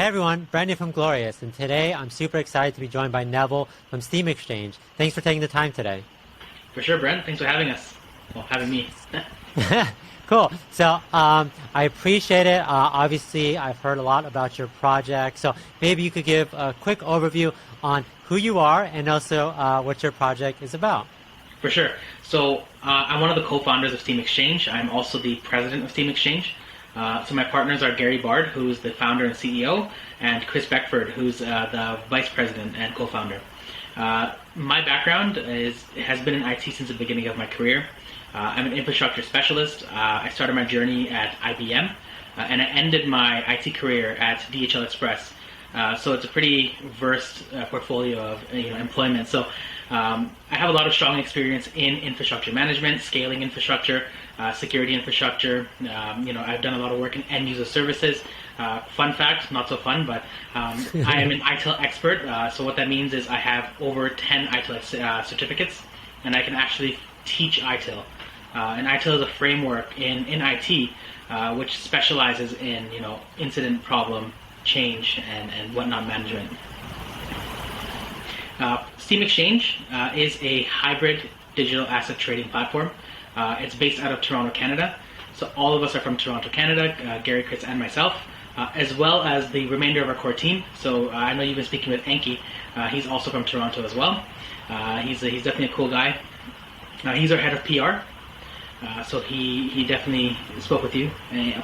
Hey everyone, Brandon from Goalorious, and today I'm super excited to be joined by Neville from Steam Exchange. Thanks for taking the time today. For sure, Brent. Thanks for having us. Well, having me. Cool. So I appreciate it. Obviously, I've heard a lot about your project, so maybe you could give a quick overview on who you are and also what your project is about. For sure. So I'm one of the co-founders of Steam Exchange. I'm also the president of Steam Exchange. So my partners are Gary Bard, who's the founder and CEO, and Chris Beckford, who's the vice president and co-founder. My background has been in IT since the beginning of my career. I'm an infrastructure specialist. I started my journey at IBM, and I ended my IT career at DHL Express. So it's a pretty versed portfolio of employment. So I have a lot of strong experience in infrastructure management, scaling infrastructure, security infrastructure. I've done a lot of work in end user services. Fun fact, not so fun, but I am an ITIL expert. So what that means is I have over 10 ITIL certificates, and I can actually teach ITIL. And ITIL is a framework in IT which specializes in incident, problem, change, and whatnot management. Steam Exchange is a hybrid digital asset trading platform. It's based out of Toronto, Canada. So all of us are from Toronto, Canada, Gary, Chris, and myself, as well as the remainder of our core team. So I know you've been speaking with Enki. He's also from Toronto as well. He's definitely a cool guy. He's our head of PR. So he definitely spoke with you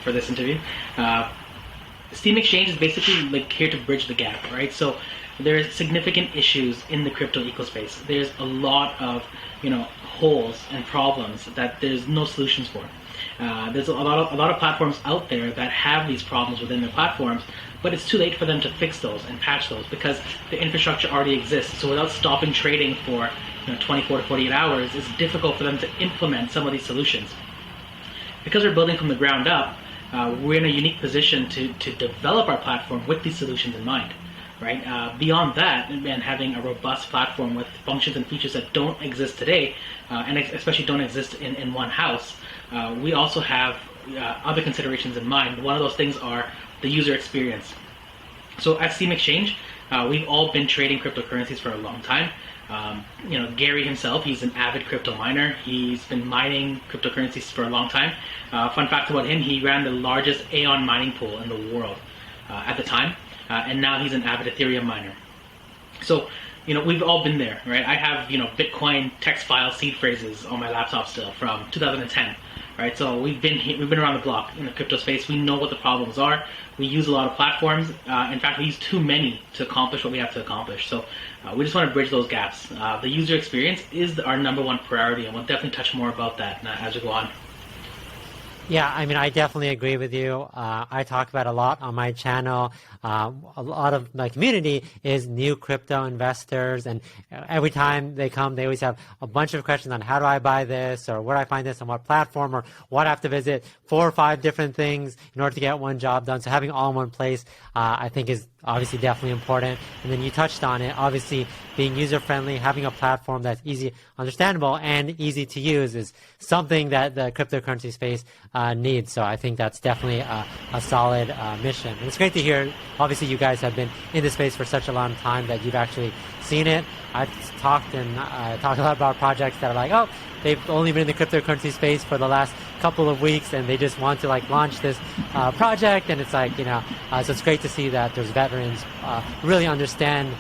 for this interview. Steam Exchange is basically like here to bridge the gap, right? So there's significant issues in the crypto ecospace. There's a lot of holes and problems that there's no solutions for. There's a lot of platforms out there that have these problems within their platforms, but it's too late for them to fix those and patch those because the infrastructure already exists. So without stopping trading for 24 to 48 hours, it's difficult for them to implement some of these solutions. Because we're building from the ground up, we're in a unique position to develop our platform with these solutions in mind. Right. Beyond that, and having a robust platform with functions and features that don't exist today, and especially don't exist in one house, we also have other considerations in mind. One of those things are the user experience. So at Steam Exchange, we've all been trading cryptocurrencies for a long time. Gary himself, he's an avid crypto miner. He's been mining cryptocurrencies for a long time. Fun fact about him, he ran the largest Aeon mining pool in the world at the time. And now he's an avid Ethereum miner. So, we've all been there, right? I have, Bitcoin text file seed phrases on my laptop still from 2010, right? So we've been around the block in the crypto space. We know what the problems are. We use a lot of platforms. In fact, we use too many to accomplish what we have to accomplish. So we just want to bridge those gaps. The user experience is our number one priority, and we'll definitely touch more about that as we go on. Yeah, I mean, I definitely agree with you. I talk about a lot on my channel. A lot of my community is new crypto investors, and every time they come, they always have a bunch of questions on how do I buy this, or where do I find this on what platform, or what I have to visit 4 or 5 different things in order to get one job done. So having all in one place, I think is obviously definitely important. And then you touched on it, obviously being user-friendly, having a platform that's easy, understandable, and easy to use is something that the cryptocurrency space needs. So I think that's definitely a solid mission. And it's great to hear, obviously you guys have been in this space for such a long time that you've actually seen it. I've talked a lot about projects that are like, oh, they've only been in the cryptocurrency space for the last couple of weeks and they just want to launch this project, and it's so it's great to see that there's veterans really understand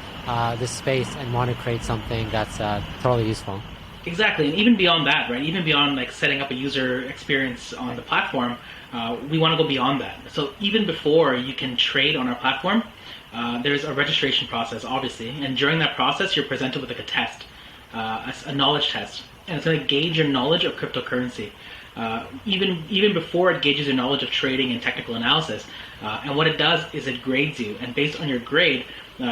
this space and want to create something that's totally useful. Exactly, and even beyond that, right? Even beyond setting up a user experience on the platform, we want to go beyond that. So even before you can trade on our platform, there's a registration process, obviously, and during that process, you're presented with a test, a knowledge test, and it's going to gauge your knowledge of cryptocurrency. Even before it gauges your knowledge of trading and technical analysis, and what it does is it grades you, and based on your grade,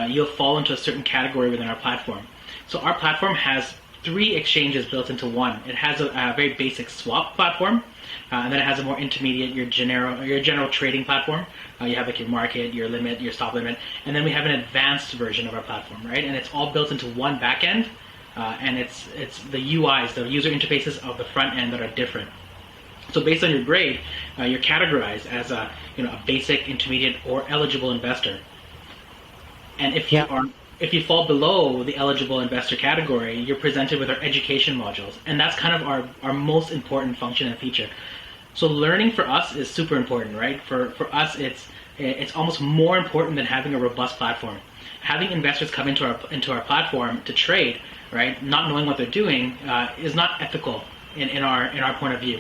you'll fall into a certain category within our platform. So our platform has 3 exchanges built into one. It has a very basic swap platform, and then it has a more intermediate, your general trading platform. You have your market, your limit, your stop limit, and then we have an advanced version of our platform, right? And it's all built into one backend, and it's the UIs, the user interfaces of the front end that are different. So based on your grade, you're categorized as a basic, intermediate, or eligible investor. And if you fall below the eligible investor category, you're presented with our education modules. And that's kind of our most important function and feature. So learning for us is super important, right? For us, it's almost more important than having a robust platform. Having investors come into our platform to trade, right, not knowing what they're doing, is not ethical in our point of view.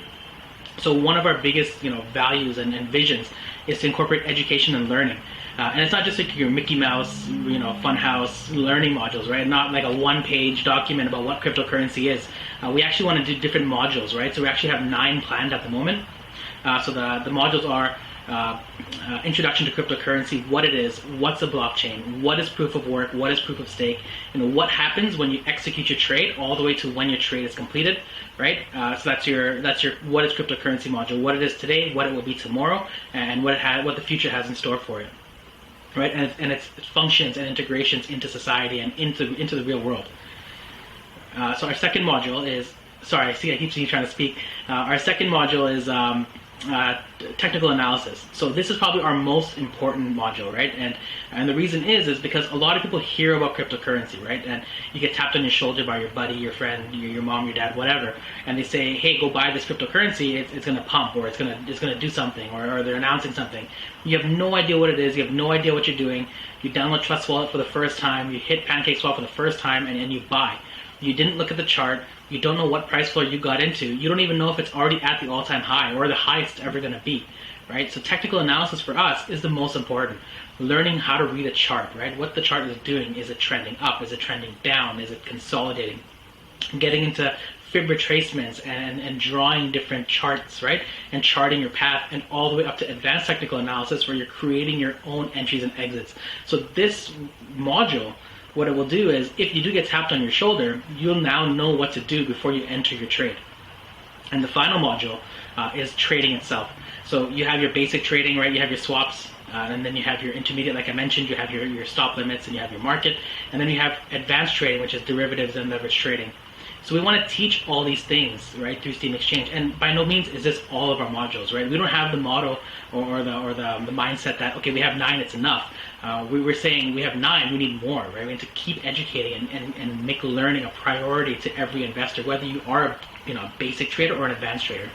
So one of our biggest values and visions is to incorporate education and learning. And it's not just like your Mickey Mouse, funhouse learning modules, right? Not like a one-page document about what cryptocurrency is. We actually want to do different modules, right? So we actually have 9 planned at the moment. So the modules are introduction to cryptocurrency, what it is, what's a blockchain, what is proof of work, what is proof of stake, what happens when you execute your trade, all the way to when your trade is completed, right? So that's your what is cryptocurrency module, what it is today, what it will be tomorrow, and what the future has in store for it. Right, and its functions and integrations into society and into the real world. So our second module is, sorry, I see I keep trying to speak. Our second module is technical analysis. So this is probably our most important module, right? And the reason is because a lot of people hear about cryptocurrency, right? And you get tapped on your shoulder by your buddy, your friend, your mom, your dad, whatever, and they say, hey, go buy this cryptocurrency. It's going to pump, or it's going to do something, or they're announcing something. You have no idea what it is. You have no idea what you're doing. You download Trust Wallet for the first time. You hit PancakeSwap for the first time, and you buy. You didn't look at the chart. You don't know what price floor you got into. You don't even know if it's already at the all-time high or the highest it's ever going to be, right? So technical analysis for us is the most important. Learning how to read a chart, right? What the chart is doing. Is it trending up? Is it trending down? Is it consolidating? Getting into fib retracements and drawing different charts, right? And charting your path, and all the way up to advanced technical analysis where you're creating your own entries and exits. So this module, what it will do is, if you do get tapped on your shoulder, you'll now know what to do before you enter your trade. And the final module is trading itself. So you have your basic trading, right? You have your swaps, and then you have your intermediate, like I mentioned, you have your stop limits, and you have your market, and then you have advanced trading, which is derivatives and leverage trading. So we want to teach all these things, right, through Steem Exchange. And by no means is this all of our modules, right? We don't have the motto or the mindset that, okay, we have 9, it's enough. We were saying we have 9, we need more, right? We need to keep educating and make learning a priority to every investor, whether you are a basic trader or an advanced trader.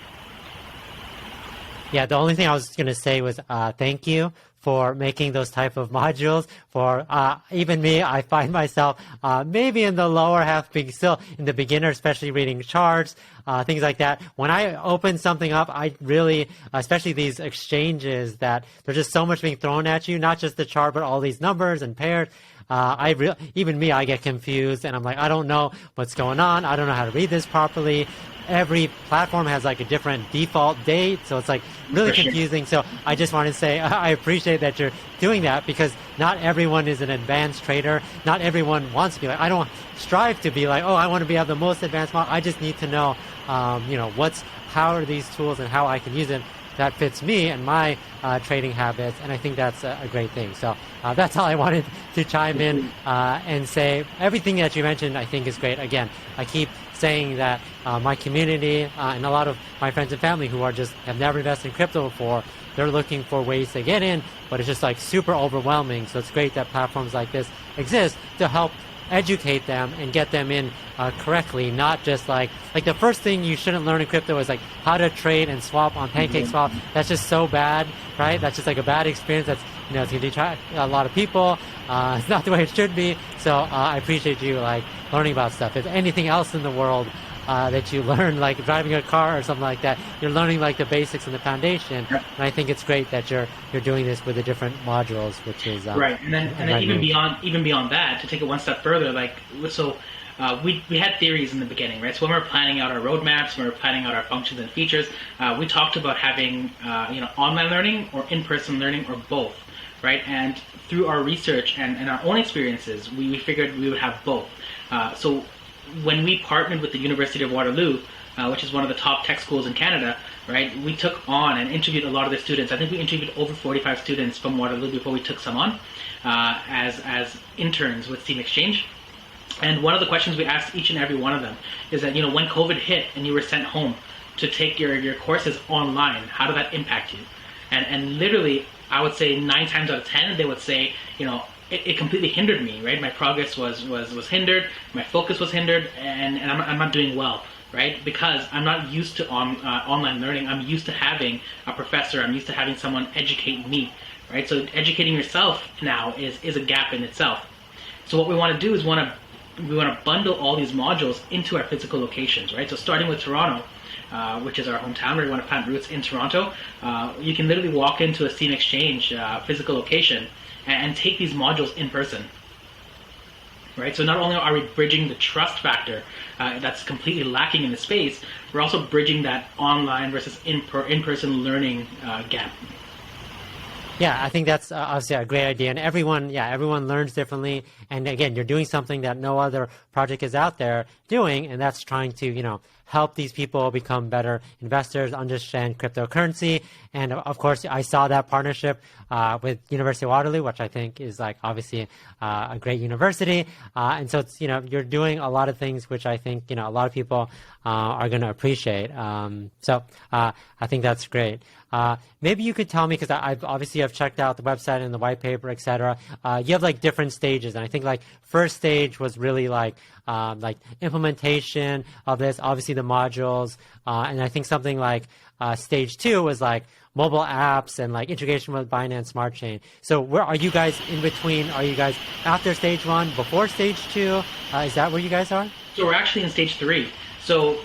Yeah, the only thing I was going to say was thank you for making those type of modules. For even me, I find myself maybe in the lower half, being still in the beginner, especially reading charts, things like that. When I open something up, I really, especially these exchanges, that there's just so much being thrown at you, not just the chart, but all these numbers and pairs. Even me, I get confused, and I'm like, I don't know what's going on. I don't know how to read this properly. Every platform has like a different default date, so it's like really confusing. So I just want to say I appreciate that you're doing that, because not everyone is an advanced trader. Not everyone wants to be like, I don't strive to be like, oh, I want to have the most advanced model. I just need to know, how are these tools and how I can use it that fits me and my trading habits, and I think that's a great thing. So that's all I wanted to chime in and say. Everything that you mentioned, I think, is great. Again, I keep saying that my community and a lot of my friends and family who have never invested in crypto before, they're looking for ways to get in, but it's just like super overwhelming. So it's great that platforms like this exist to help educate them and get them in correctly, not just like the first thing you shouldn't learn in crypto is like how to trade and swap on PancakeSwap. That's just so bad, right? That's just like a bad experience. That's it's going to detract a lot of people. It's not the way it should be. So I appreciate you learning about stuff. If anything else in the world that you learn, like driving a car or something like that, you're learning like the basics and the foundation. Yep. And I think it's great that you're doing this with the different modules, which is right. And then even beyond that, to take it one step further, we had theories in the beginning, right? So when we were planning out our roadmaps, when we were planning out our functions and features, we talked about having online learning or in-person learning or both, right? And through our research and our own experiences, we figured we would have both. So when we partnered with the University of Waterloo, which is one of the top tech schools in Canada, right, we took on and interviewed a lot of their students. I think we interviewed over 45 students from Waterloo before we took some on as interns with Steem Exchange. And one of the questions we asked each and every one of them is that, when COVID hit and you were sent home to take your courses online, how did that impact you? And literally, I would say 9 times out of 10, they would say, it completely hindered me, right? My progress was hindered, my focus was hindered, and I'm not doing well, right? Because I'm not used to online learning. I'm used to having a professor. I'm used to having someone educate me, right? So educating yourself now is a gap in itself. So what we want to do is we want to bundle all these modules into our physical locations, right? So starting with Toronto, which is our hometown, where we want to plant roots in Toronto, you can literally walk into a Steam Exchange physical location and take these modules in person, right? So not only are we bridging the trust factor that's completely lacking in the space, we're also bridging that online versus in-person learning gap. Yeah, I think that's obviously a great idea, and everyone learns differently. And again, you're doing something that no other project is out there doing, and that's trying to help these people become better investors, understand cryptocurrency. And of course, I saw that partnership with University of Waterloo, which I think is obviously a great university. And so it's you're doing a lot of things which I think a lot of people are going to appreciate. So I think that's great. Maybe you could tell me, because I've checked out the website and the white paper, etc. You have different stages, and I think first stage was really like implementation of this, obviously the modules, and I think something like stage 2 was mobile apps and integration with Binance Smart Chain. So where are you guys in between? Are you guys after stage 1, before stage 2? Is that where you guys are? So we're actually in stage 3. So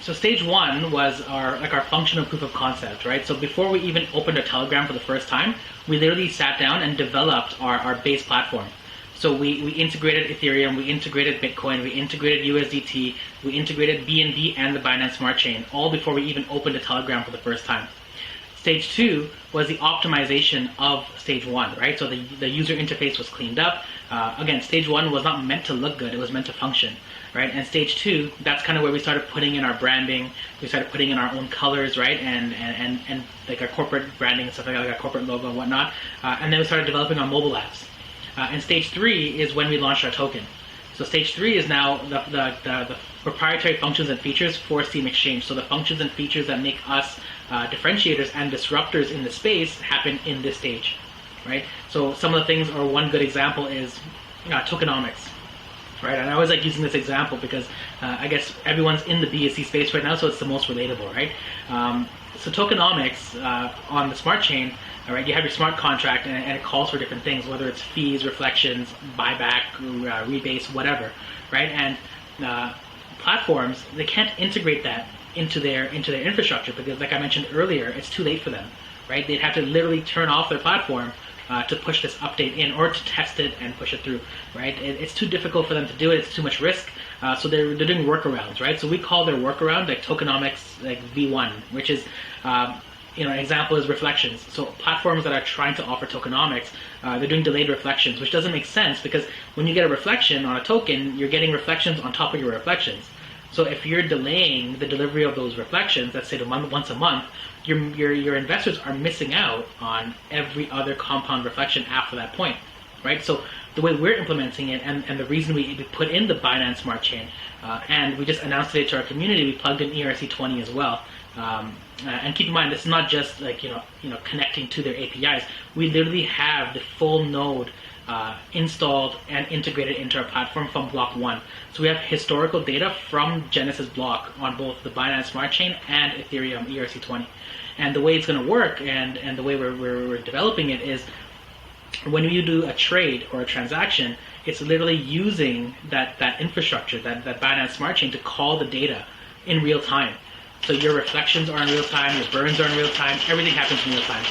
stage 1 was our functional proof of concept, right? So before we even opened a Telegram for the first time, we literally sat down and developed our base platform. So we integrated Ethereum, we integrated Bitcoin, we integrated USDT, we integrated BNB and the Binance Smart Chain, all before we even opened a Telegram for the first time. Stage 2 was the optimization of stage 1, right? So the user interface was cleaned up. Again, stage 1 was not meant to look good, it was meant to function, right? And stage 2, that's kind of where we started putting in our branding. We started putting in our own colors, right? And our corporate branding and stuff like our corporate logo and whatnot. And then we started developing our mobile apps. And stage 3 is when we launched our token. So stage 3 is now the proprietary functions and features for Steam Exchange. So the functions and features that make us differentiators and disruptors in the space happen in this stage, right? So some of the things, or one good example is tokenomics, right? And I always like using this example because I guess everyone's in the BSC space right now, so it's the most relatable, right? So tokenomics on the smart chain, all right, you have your smart contract and it calls for different things, whether it's fees, reflections, buyback, rebates, whatever, right? And platforms, they can't integrate that into their infrastructure because, like I mentioned earlier, it's too late for them, right? They'd have to literally turn off their platform to push this update in, or to test it and push it through, right? It's too difficult for them to do it. It's too much risk. So they're doing workarounds, right? So we call their workaround tokenomics V1, which is an example is reflections. So platforms that are trying to offer tokenomics, they're doing delayed reflections, which doesn't make sense because when you get a reflection on a token, you're getting reflections on top of your reflections. So if you're delaying the delivery of those reflections, let's say once a month, your investors are missing out on every other compound reflection after that point, right? So the way we're implementing it, and the reason we put in the Binance Smart Chain, and we just announced it to our community, we plugged in ERC20 as well. And keep in mind, this is not just connecting to their APIs. We literally have the full node installed and integrated into our platform from block 1. So we have historical data from Genesis block on both the Binance Smart Chain and Ethereum ERC20. And the way it's going to work and the way we're developing it is when you do a trade or a transaction, it's literally using that infrastructure, that Binance Smart Chain to call the data in real time. So your reflections are in real time, your burns are in real time, everything happens in real time.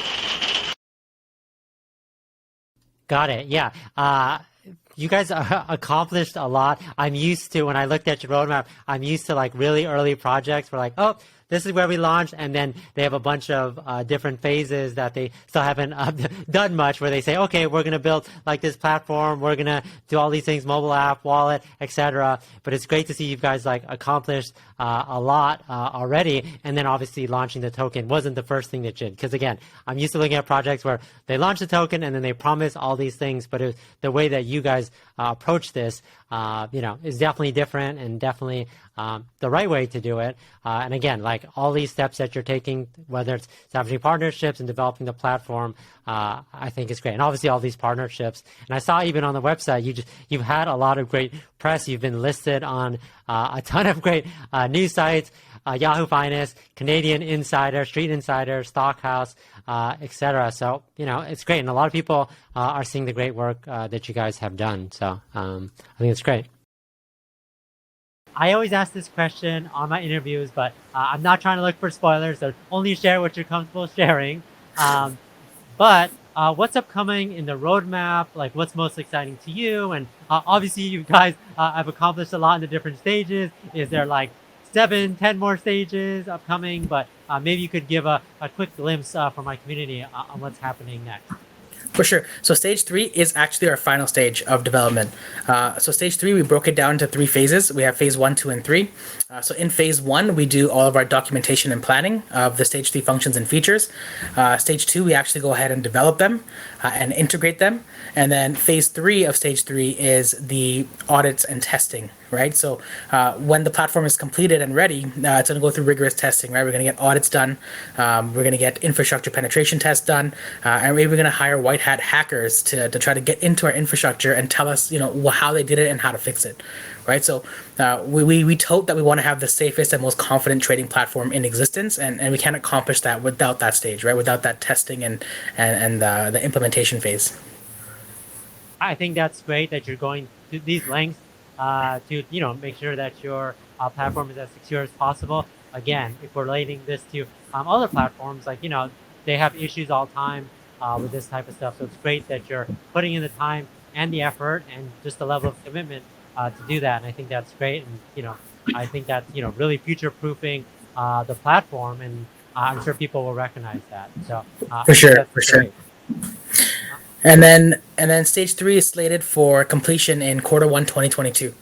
Got it. Yeah. You guys accomplished a lot. I'm used to, when I looked at your roadmap, I'm used to really early projects where oh, this is where we launched, and then they have a bunch of different phases that they still haven't done much, where they say, okay, we're going to build this platform, we're going to do all these things, mobile app, wallet, etc. But it's great to see you guys accomplished a lot already, and then obviously launching the token wasn't the first thing that did, because again, I'm used to looking at projects where they launch the token and then they promise all these things, but the way that you guys approach this, is definitely different and definitely the right way to do it. And again, like all these steps that you're taking, whether it's establishing partnerships and developing the platform, I think is great. And obviously all these partnerships. And I saw even on the website, you've had a lot of great press. You've been listed on a ton of great news sites, Yahoo Finance, Canadian Insider, Street Insider, Stockhouse, etc. So, it's great. And a lot of people are seeing the great work that you guys have done. So I think it's great. I always ask this question on my interviews, but I'm not trying to look for spoilers, so only share what you're comfortable sharing. But what's upcoming in the roadmap? Like, what's most exciting to you? And obviously, you guys have accomplished a lot in the different stages. Is there like 7, 10 more stages upcoming? But maybe you could give a quick glimpse for my community on what's happening next. For sure. So stage 3 is actually our final stage of development. So stage 3, we broke it down into 3 phases. We have phase 1, 2, and 3. So in phase 1, we do all of our documentation and planning of the stage 3 functions and features. Stage 2, we actually go ahead and develop them and integrate them. And then phase 3 of stage 3 is the audits and testing, right? So when the platform is completed and ready, it's going to go through rigorous testing, right? We're going to get audits done. We're going to get infrastructure penetration tests done. And we're going to hire white hat hackers to try to get into our infrastructure and tell us, how they did it and how to fix it, right? So we told that we want to have the safest and most confident trading platform in existence, and we can't accomplish that without that stage, right? Without that testing and the implementation phase. I think that's great that you're going to these lengths to make sure that your platform is as secure as possible. Again, if we're relating this to other platforms, like they have issues all the time with this type of stuff. So it's great that you're putting in the time and the effort and just the level of commitment to do that. And I think that's great. And I think that's really future proofing the platform, and I'm sure people will recognize that. So for sure. And then stage 3 is slated for completion in Q1 2022.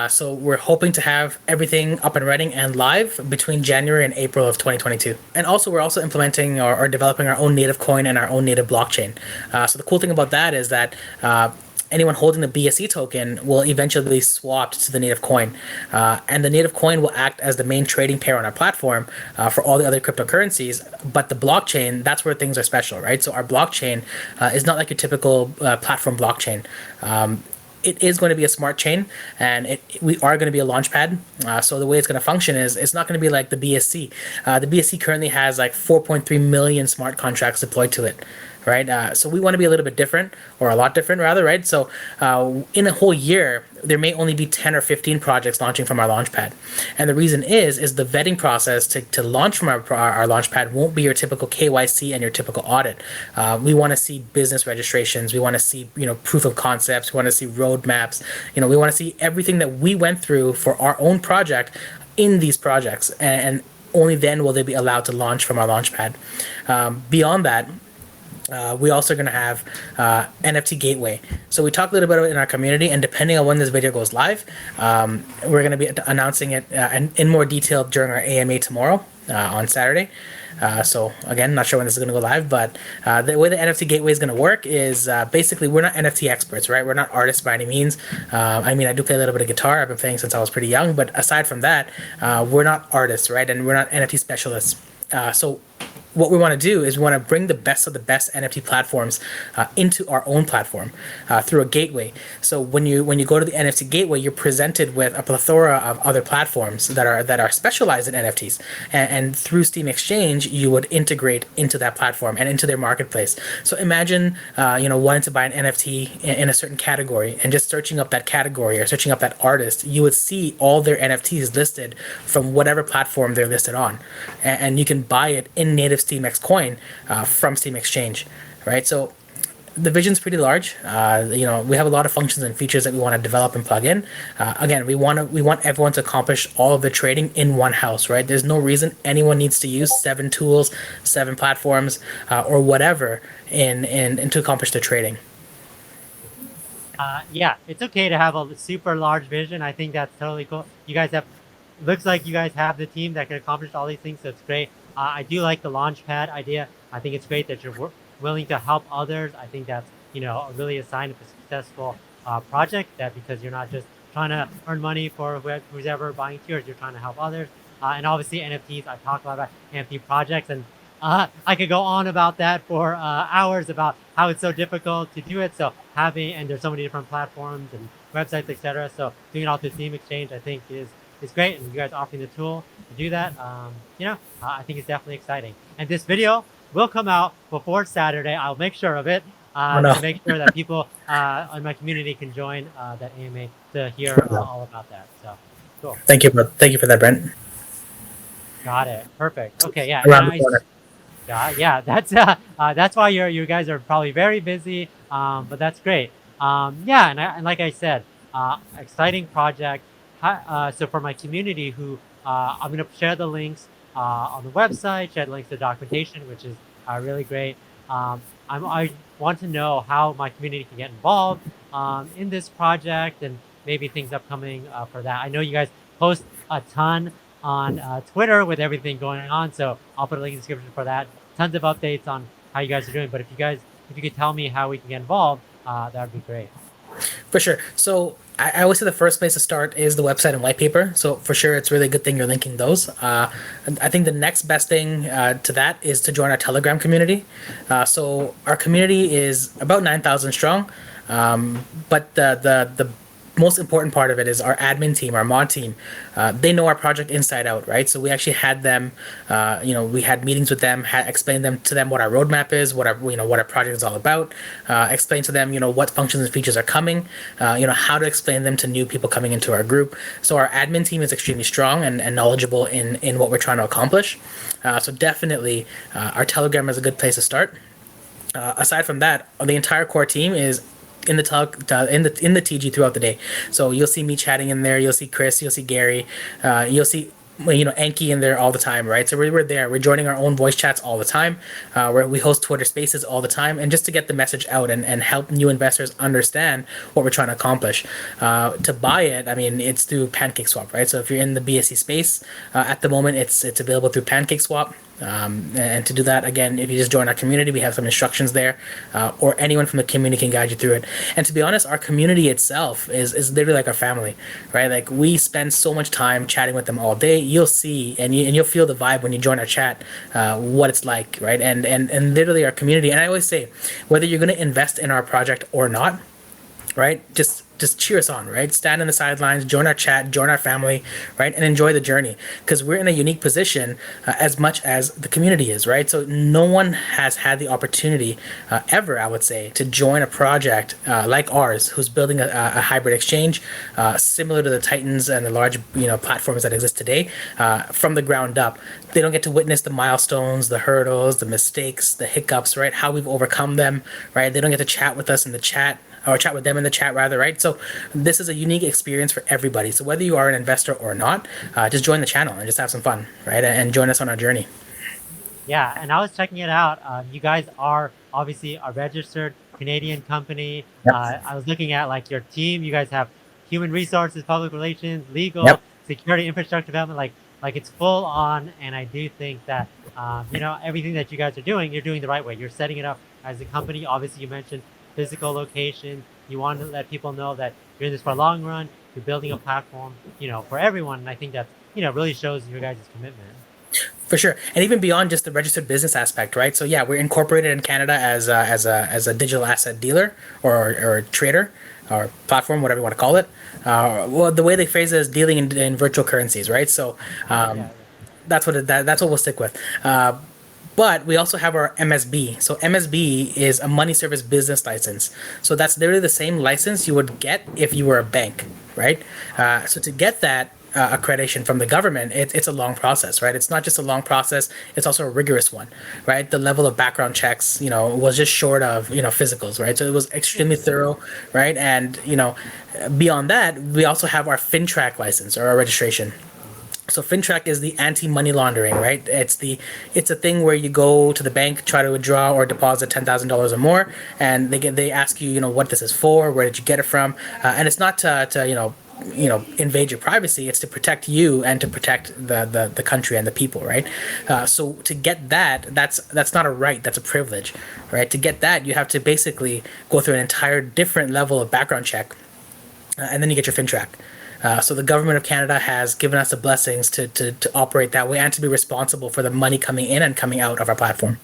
So we're hoping to have everything up and running and live between January and April of 2022. And also we're also implementing or developing our own native coin and our own native blockchain. So the cool thing about that is that anyone holding the BSC token will eventually be swapped to the native coin. And the native coin will act as the main trading pair on our platform for all the other cryptocurrencies. But the blockchain, that's where things are special, right? So our blockchain is not like your typical platform blockchain. It is going to be a smart chain, and we are going to be a launchpad. So the way it's going to function is it's not going to be like the BSC. The BSC currently has like 4.3 million smart contracts deployed to it, right? So we want to be a little bit different, or a lot different rather, right? So in a whole year, there may only be 10 or 15 projects launching from our launchpad. And the reason is the vetting process to launch from our launchpad won't be your typical KYC and your typical audit. We want to see business registrations. We want to see, proof of concepts. We want to see roadmaps. We want to see everything that we went through for our own project in these projects. And only then will they be allowed to launch from our launchpad. Beyond that, we also going to have NFT gateway. So we talked a little bit about it in our community, and depending on when this video goes live, we're going to be announcing it in more detail during our AMA tomorrow on Saturday. So again, not sure when this is going to go live, but the way the NFT gateway is going to work is basically we're not NFT experts, right? We're not artists by any means. I do play a little bit of guitar. I've been playing since I was pretty young, but aside from that, we're not artists, right? And we're not NFT specialists. So what we want to do is we want to bring the best of the best NFT platforms into our own platform through a gateway. So when you go to the NFT gateway, you're presented with a plethora of other platforms that are specialized in NFTs, and through Steam Exchange, you would integrate into that platform and into their marketplace. So imagine wanting to buy an NFT in a certain category, and just searching up that category or searching up that artist, you would see all their NFTs listed from whatever platform they're listed on, and you can buy it in native SteamX coin from Steam Exchange, right? So the vision's pretty large. We have a lot of functions and features that we want to develop and plug in. Again, we want everyone to accomplish all of the trading in one house, right? There's no reason anyone needs to use 7 tools, 7 platforms, or whatever in to accomplish their trading. Yeah, it's okay to have a super large vision. I think that's totally cool. Looks like you guys have the team that can accomplish all these things, so it's great. I do like the launchpad idea. I think it's great that you're willing to help others. I think that's really a sign of a successful project, that because you're not just trying to earn money for who's ever buying tiers, you're trying to help others. And obviously NFTs, I talk a lot about NFT projects, and I could go on about that for hours about how it's so difficult to do it. So and there's so many different platforms and websites, etc. So doing it all through Theme Exchange, I think is great, and you guys offering the tool to do that, I think it's definitely exciting. And this video will come out before Saturday. I'll make sure of it Oh no. to make sure that people in my community can join that AMA to hear all about that. So cool. Thank you, thank you for that, Brent. Got it. Perfect. Okay. Yeah. Around the corner. Yeah. That's why you guys are probably very busy. But that's great. Yeah. And like I said, exciting project. So for my community, who I'm gonna share the links on the website, share links to documentation, which is really great. I want to know how my community can get involved in this project, and maybe things upcoming for that. I know you guys post a ton on Twitter with everything going on, so I'll put a link in the description for that. Tons of updates on how you guys are doing. But if you could tell me how we can get involved, that would be great. For sure. So I always say the first place to start is the website and white paper. So for sure, it's really a good thing you're linking those. I think the next best thing to that is to join our Telegram community. So our community is about 9,000 strong. But the most important part of it is our admin team, our mod team. They know our project inside out, right? So we actually had them, we had meetings with them, explained to them what our roadmap is, what our project is all about, explain to them, what functions and features are coming, how to explain them to new people coming into our group. So our admin team is extremely strong and knowledgeable in what we're trying to accomplish. So definitely our Telegram is a good place to start. Aside from that, the entire core team is in the TG throughout the day. So you'll see me chatting in there. You'll see Chris. You'll see Gary. You'll see Anki in there all the time, right? So we're there. We're joining our own voice chats all the time. Where we host Twitter Spaces all the time, and just to get the message out and help new investors understand what we're trying to accomplish. To buy it, I mean, it's through PancakeSwap, right? So if you're in the BSC space at the moment, it's available through PancakeSwap. And to do that, again, if you just join our community, we have some instructions there, or anyone from the community can guide you through it. And to be honest, our community itself is literally like our family, right? Like, we spend so much time chatting with them all day. You'll see and you'll feel the vibe when you join our chat, what it's like, right? And literally our community. And I always say, whether you're going to invest in our project or not, right? Just cheer us on, right? Stand on the sidelines, join our chat, join our family, right? And enjoy the journey, because we're in a unique position as much as the community is, right? So no one has had the opportunity ever, I would say, to join a project like ours, who's building a hybrid exchange similar to the Titans and the large platforms that exist today from the ground up. They don't get to witness the milestones, the hurdles, the mistakes, the hiccups, right? How we've overcome them, right? They don't get to chat with us in the chat, or chat with them in the chat rather, right? So this is a unique experience for everybody. So whether you are an investor or not, just join the channel and just have some fun, right? And join us on our journey. Yeah, and I was checking it out. You guys are obviously a registered Canadian company. Yep. I was looking at like your team. You guys have human resources, public relations, legal, Yep. security, infrastructure development. Like it's full on. And I do think that everything that you guys are doing, you're doing the right way. You're setting it up as a company. Obviously, you mentioned physical location. You want to let people know that you're in this for a long run. You're building a platform, for everyone. And I think that really shows your guys' commitment. For sure, and even beyond just the registered business aspect, right? So yeah, we're incorporated in Canada as a digital asset dealer or trader or platform, whatever you want to call it. Well, the way they phrase it is dealing in virtual currencies, right? So that's what we'll stick with. But we also have our MSB. So MSB is a money service business license. So that's literally the same license you would get if you were a bank, right? So to get that accreditation from the government, it's a long process, right? It's not just a long process; it's also a rigorous one, right? The level of background checks, was just short of physicals, right? So it was extremely thorough, right? And beyond that, we also have our FinTrack license or our registration. So FinTrack is the anti-money laundering, right? It's a thing where you go to the bank, try to withdraw or deposit $10,000 or more, and they ask you, what this is for, where did you get it from, and it's not to invade your privacy. It's to protect you and to protect the country and the people, right? So to get that, that's not a right, that's a privilege, right? To get that, you have to basically go through an entire different level of background check, and then you get your FinTrack. So the government of Canada has given us the blessings to operate that way and to be responsible for the money coming in and coming out of our platform.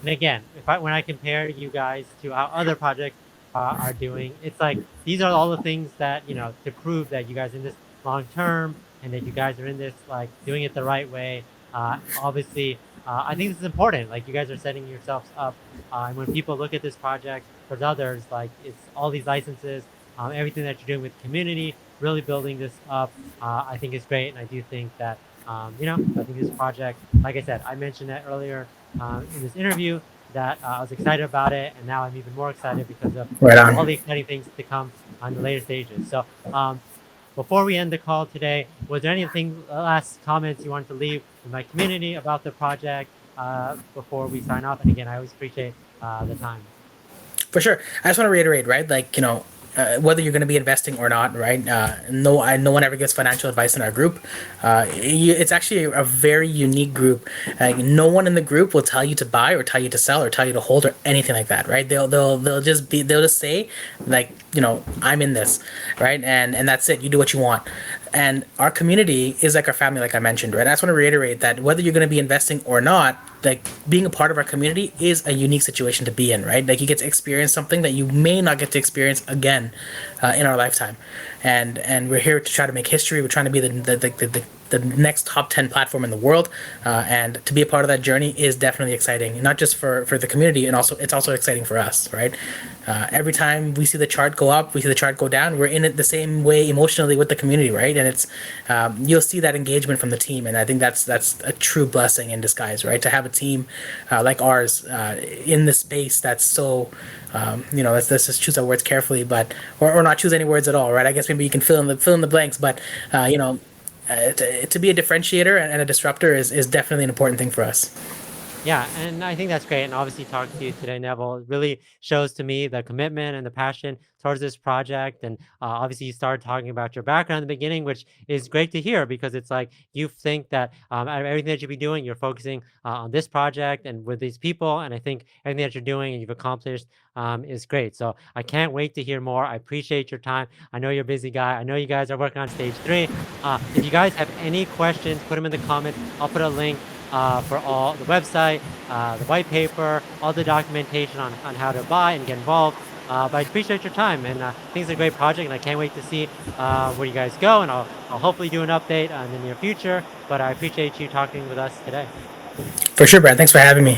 And again, when I compare you guys to how other projects are doing, it's like these are all the things that to prove that you guys are in this long term and that you guys are in this like doing it the right way. Obviously, I think this is important. Like you guys are setting yourselves up, and when people look at this project towards others, like it's all these licenses, everything that you're doing with community, really building this up. I think is great, and I do think that I think this project, like I said, I mentioned it earlier in this interview that I was excited about it, and now I'm even more excited because of Right all on. the exciting things to come on the later stages. So before we end the call today, was there anything, last comments you wanted to leave with my community about the project before we sign off? And again, I always appreciate the time. For sure. I just want to reiterate, right? Like, whether you're going to be investing or not, right? No one ever gives financial advice in our group. It's actually a very unique group. No one in the group will tell you to buy or tell you to sell or tell you to hold or anything like that, right? They'll just say like, I'm in this, right? And that's it. You do what you want. And our community is like our family, like I mentioned, right? I just want to reiterate that whether you're going to be investing or not, like being a part of our community is a unique situation to be in, right? Like you get to experience something that you may not get to experience again in our lifetime, and we're here to try to make history. We're trying to be the next top 10 platform in the world, and to be a part of that journey is definitely exciting, not just for the community, and also it's also exciting for us, right? Every time we see the chart go up, we see the chart go down, we're in it the same way emotionally with the community, right? And it's you'll see that engagement from the team, and I think that's a true blessing in disguise, right? To have a team like ours in the space that's so let's just choose our words carefully, but or not choose any words at all, right? I guess maybe you can fill in the blanks, but to be a differentiator and a disruptor is definitely an important thing for us. Yeah, and I think that's great. And obviously, talking to you today, Neville, it really shows to me the commitment and the passion towards this project. And obviously, you started talking about your background in the beginning, which is great to hear because it's like you think that out of everything that you'll be doing, you're focusing on this project and with these people. And I think everything that you're doing and you've accomplished is great. So I can't wait to hear more. I appreciate your time. I know you're a busy guy. I know you guys are working on stage 3. If you guys have any questions, put them in the comments. I'll put a link for all the website, the white paper, all the documentation on how to buy and get involved. But I appreciate your time, and I think it's a great project, and I can't wait to see where you guys go. And I'll hopefully do an update in the near future. But I appreciate you talking with us today. For sure, Brad. Thanks for having me.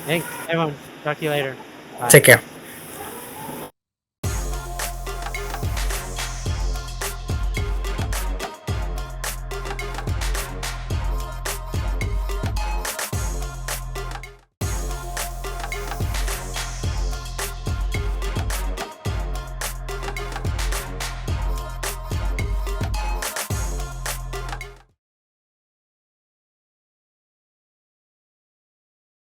Thanks, everyone. Talk to you later. Bye. Take care.